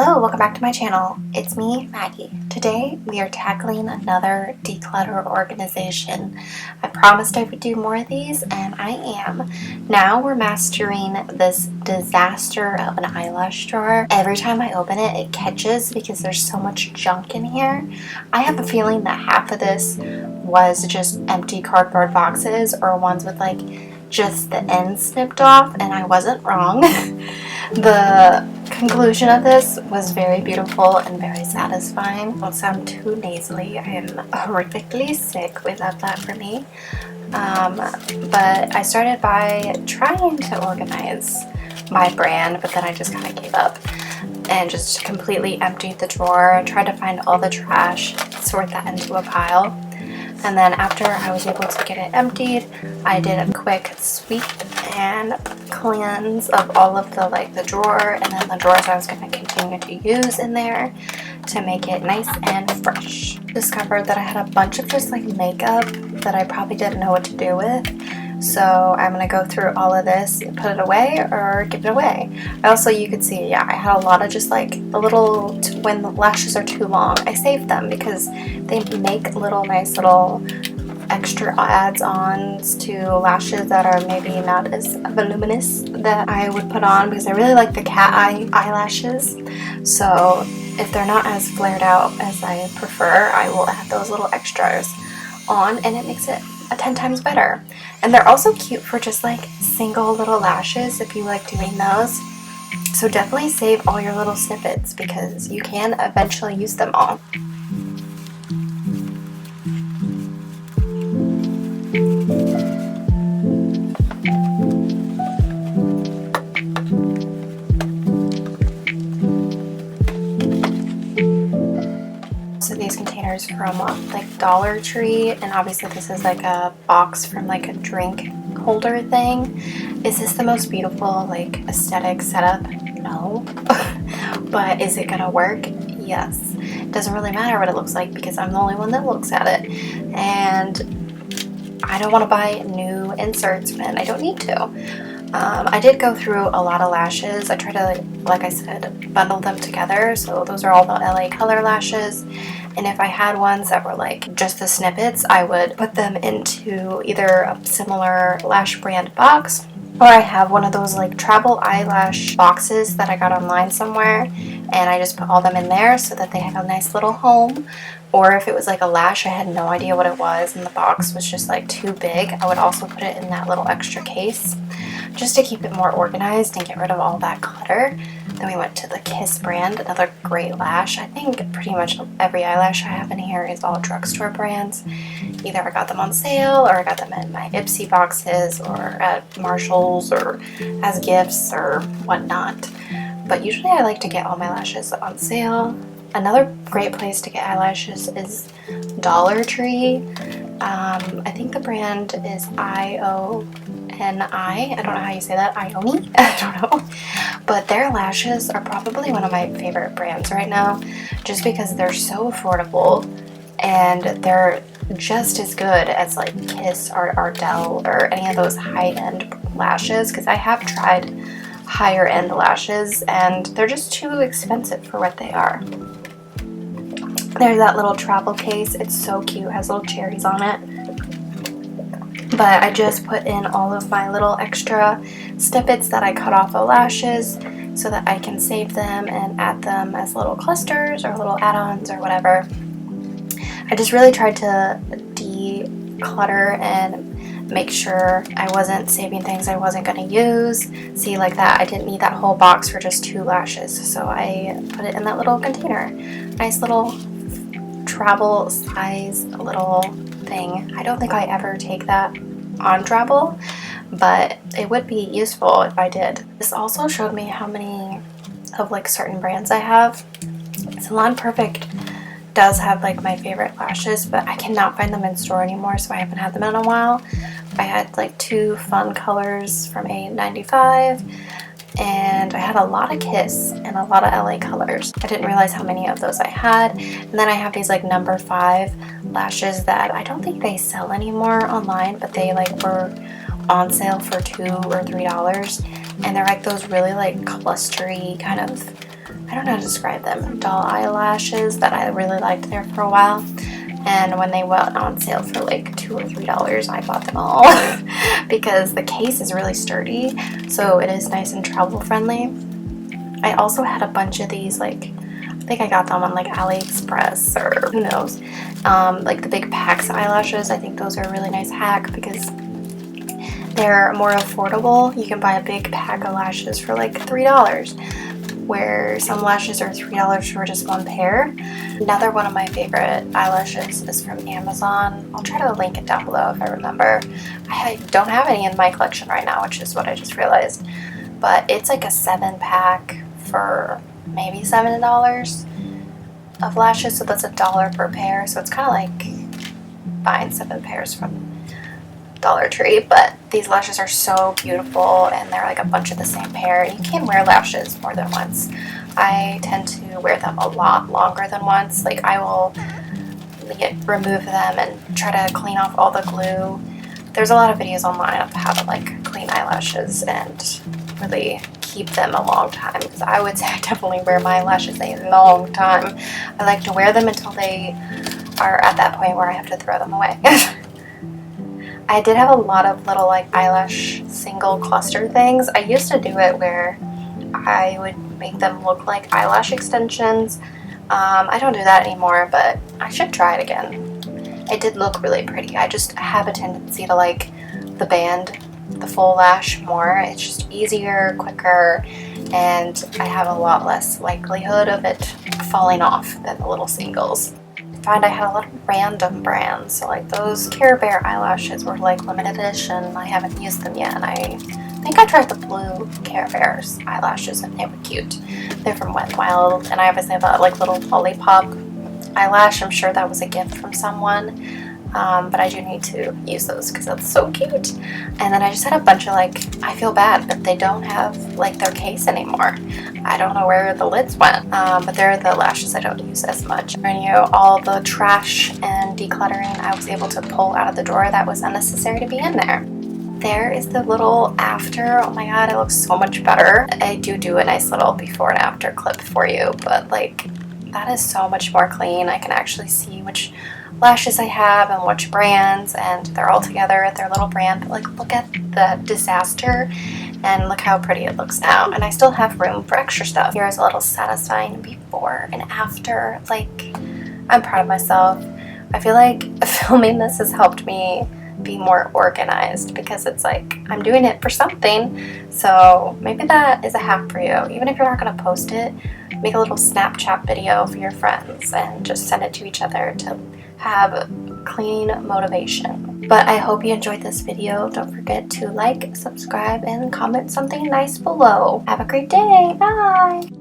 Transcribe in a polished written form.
Hello, welcome back to my channel. It's me, Maggie. Today we are tackling another declutter organization. I promised I would do more of these, and I am. Now we're mastering this disaster of an eyelash drawer. Every time I open it, it catches because there's so much junk in here. I have a feeling that half of this was just empty cardboard boxes or ones with like just the ends snipped off, and I wasn't wrong. The conclusion of this was very beautiful and very satisfying. Don't sound too nasally. I am horrifically sick. We love that for me. But I started by trying to organize my brand, but then I just kind of gave up and just completely emptied the drawer, tried to find all the trash, sort that into a pile. And then after I was able to get it emptied, I did a quick sweep and cleanse of all of the drawer and then the drawers I was going to continue to use in there to make it nice and fresh. Discovered that I had a bunch of just like makeup that I probably didn't know what to do with. So I'm going to go through all of this, put it away or give it away. Also, you could see, I had a lot of just like a little, when the lashes are too long, I saved them because they make nice little extra add-ons to lashes that are maybe not as voluminous that I would put on, because I really like the cat eye eyelashes. So if they're not as flared out as I prefer, I will add those little extras on, and it makes it 10 times better. And they're also cute for just like single little lashes if you like doing those. So definitely save all your little snippets because you can eventually use them all. These containers from like Dollar Tree, and obviously this is like a box from like a drink holder thing. Is this the most beautiful like aesthetic setup? No. But is it gonna work? Yes. It doesn't really matter what it looks like because I'm the only one that looks at it, and I don't want to buy new inserts when I don't need to. I did go through a lot of lashes. I tried to, like I said, bundle them together. So those are all the LA Color lashes. And if I had ones that were like just the snippets, I would put them into either a similar lash brand box, or I have one of those like travel eyelash boxes that I got online somewhere, and I just put all them in there so that they have a nice little home. Or if it was like a lash I had no idea what it was and the box was just like too big, I would also put it in that little extra case just to keep it more organized and get rid of all that clutter. Then we went to the Kiss brand, another great lash. I think pretty much every eyelash I have in here is all drugstore brands. Either I got them on sale or I got them in my Ipsy boxes or at Marshall's or as gifts or whatnot. But usually I like to get all my lashes on sale. Another great place to get eyelashes is Dollar Tree. I think the brand is IONI. I don't know how you say that. Ioni? I don't know. But their lashes are probably one of my favorite brands right now, just because they're so affordable and they're just as good as like Kiss or Ardell or any of those high-end lashes, because I have tried higher end lashes and they're just too expensive for what they are. There's that little travel case. It's so cute. It has little cherries on it. But I just put in all of my little extra snippets that I cut off of lashes so that I can save them and add them as little clusters or little add-ons or whatever. I just really tried to declutter and make sure I wasn't saving things I wasn't going to use. See, like that, I didn't need that whole box for just 2 lashes, so I put it in that little container. Nice little travel size little thing. I don't think I ever take that on travel, but it would be useful if I did. This also showed me how many of like certain brands I have. Salon Perfect does have like my favorite lashes, but I cannot find them in store anymore, so I haven't had them in a while. I had like 2 fun colors from A95, and I had a lot of Kiss and a lot of LA Colors. I didn't realize how many of those I had. And then I have these like number 5 lashes that I don't think they sell anymore online, but they like were on sale for $2 or $3, and they're like those really like clustery kind of I don't know how to describe them, doll eyelashes that I really liked there for a while. And when they went on sale for like $2 or $3, I bought them all because the case is really sturdy, so it is nice and travel friendly. I also had a bunch of these, like, I think I got them on like AliExpress or who knows. Like the big packs eyelashes, I think those are a really nice hack because they're more affordable. You can buy a big pack of lashes for like $3, where some lashes are $3 for just one pair. Another one of my favorite eyelashes is from Amazon. I'll try to link it down below if I remember. I don't have any in my collection right now, which is what I just realized. But it's like a 7-pack for maybe $7 of lashes, so that's $1 per pair. So it's kind of like buying 7 pairs from Dollar Tree. But these lashes are so beautiful, and they're like a bunch of the same pair. You can wear lashes more than once. I tend to wear them a lot longer than once. Like I will remove them and try to clean off all the glue. There's a lot of videos online of how to like clean eyelashes and really keep them a long time, because I would say I definitely wear my lashes a long time. I like to wear them until they are at that point where I have to throw them away. I did have a lot of little like eyelash single cluster things. I used to do it where I would make them look like eyelash extensions. I don't do that anymore, but I should try it again. It did look really pretty. I just have a tendency to like the band, the full lash more. It's just easier, quicker, and I have a lot less likelihood of it falling off than the little singles. I found I had a lot of random brands, so like those Care Bear eyelashes were like limited edition. I haven't used them yet, and I think I tried the blue Care Bears eyelashes and they were cute. They're from Wet n Wild, and I obviously have that like little lollipop eyelash. I'm sure that was a gift from someone. But I do need to use those because that's so cute. And then I just had a bunch of like, I feel bad that they don't have like their case anymore. I don't know where the lids went, but they're the lashes I don't use as much. And you know, all the trash and decluttering I was able to pull out of the drawer that was unnecessary to be in there. There is the little after. Oh my god, it looks so much better. I do a nice little before and after clip for you, but like that is so much more clean. I can actually see which lashes I have and which brands, and they're all together at their little brand. But like, look at the disaster, and look how pretty it looks now. And I still have room for extra stuff. Here's a little satisfying before and after. Like, I'm proud of myself. I feel like filming this has helped me be more organized, because it's like I'm doing it for something. So maybe that is a hack for you. Even if you're not going to post it, make a little Snapchat video for your friends and just send it to each other to have clean motivation. But I hope you enjoyed this video. Don't forget to like, subscribe, and comment something nice below. Have a great day. Bye!